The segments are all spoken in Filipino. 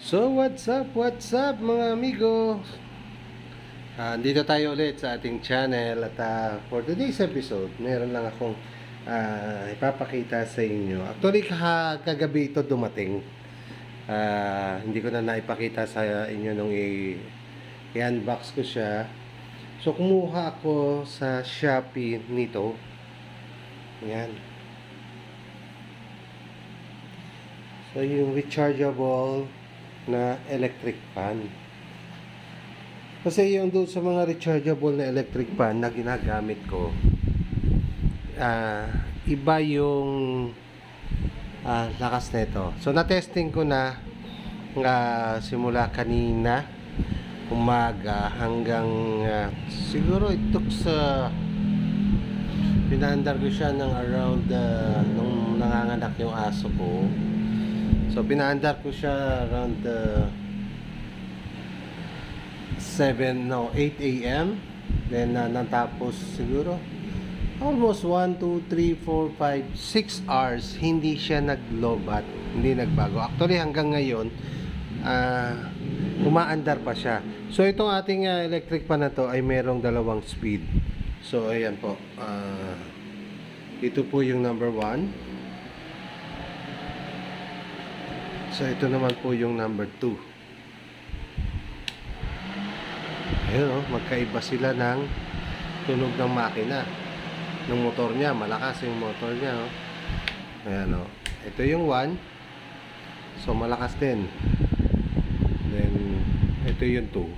So what's up mga amigo? Dito tayo ulit sa ating channel at for today's episode, meron lang akong ipapakita sa inyo. Actually, kagabi ito dumating. Hindi ko na naipakita sa inyo nung i-unbox ko siya. So kumuha ako sa Shopee nito. Yan. So yung rechargeable na electric fan. Kasi yung doon sa mga rechargeable na electric fan na ginagamit ko, iba yung lakas nito. So na-testing ko na simula kanina umaga hanggang siguro it took sa pinaandar ko siya ng around nung nanganganak yung aso ko. So pinaandar ko siya around 8 a.m. Then natapos siguro almost 1, 2, 3, 4, 5, 6 hours hindi siya nag-lobat, hindi nagbago. Actually hanggang ngayon umaandar pa siya. So itong ating electric pan na to ay merong dalawang speed. So ayan po, ito po yung number 1. So ito naman po yung number 2. Ayun o, magkaiba sila ng tunog ng makina. Ng motor niya, malakas yung motor niya o. Ayan o, ito yung 1. So malakas din. Then ito yung 2.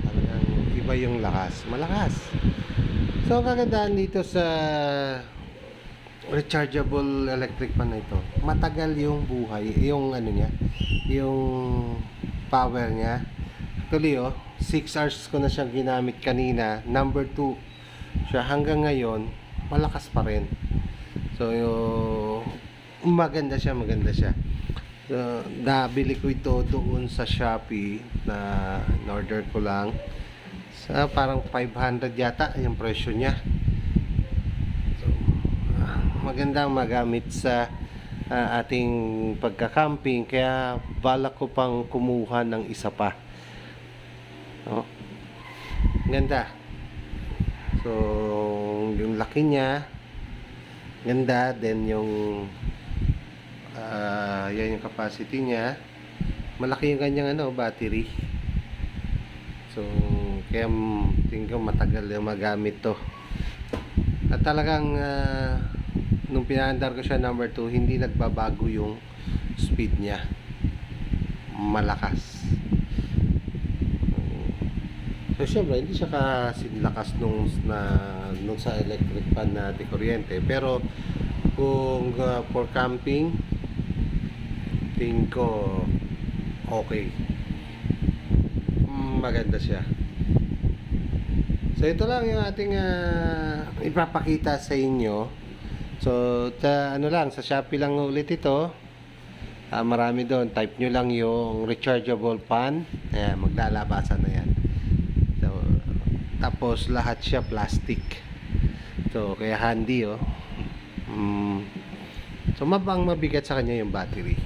Talagang iba yung lakas, malakas. So ang kagandahan dito sa rechargeable electric fan na ito, matagal yung buhay, yung ano niya, yung power niya. Actually 6 hours ko na siyang ginamit kanina, number 2 siya hanggang ngayon, malakas pa rin. So maganda siya. So, nabili ko ito doon sa Shopee, na in-order ko lang sa parang 500 yata yung presyo niya. Magandang magamit sa ating pagka-camping, kaya balak ko pang kumuha ng isa pa. Ganda. So yung laki niya ganda, then yung yan yung capacity niya, malaki yung kanyang battery. So kaya tingin ko matagal yung magamit to. At talagang nung pinaandar ko siya number 2, hindi nagbabago yung speed niya, malakas. So syempre hindi siya kasing nung sa electric fan na de kuryente, pero kung for camping, tingin ko okay, maganda siya. So ito lang yung ating ipapakita sa inyo. So, sa Shopee lang ulit ito. Marami doon. Type nyo lang yung rechargeable fan. Ayan, maglalabasan na yan. So, tapos lahat siya plastic. So, kaya handy So, mabigat sa kanya yung battery.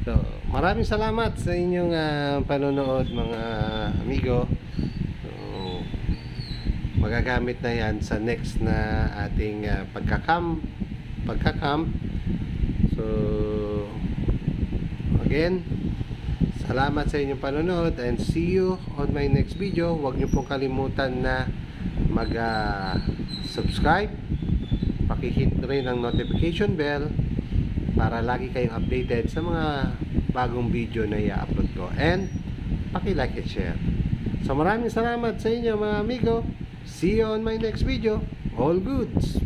So, maraming salamat sa inyong panonood mga amigo. Magagamit na yan sa next na ating pagka-camp. So again, salamat sa inyong panonood and see you on my next video. Huwag niyo pong kalimutan na mag-subscribe, paki-hit rin ang notification bell para lagi kayong updated sa mga bagong video na i-upload ko, and paki-like and share. So maraming salamat sa inyo mga amigo. See you on my next video. All goods.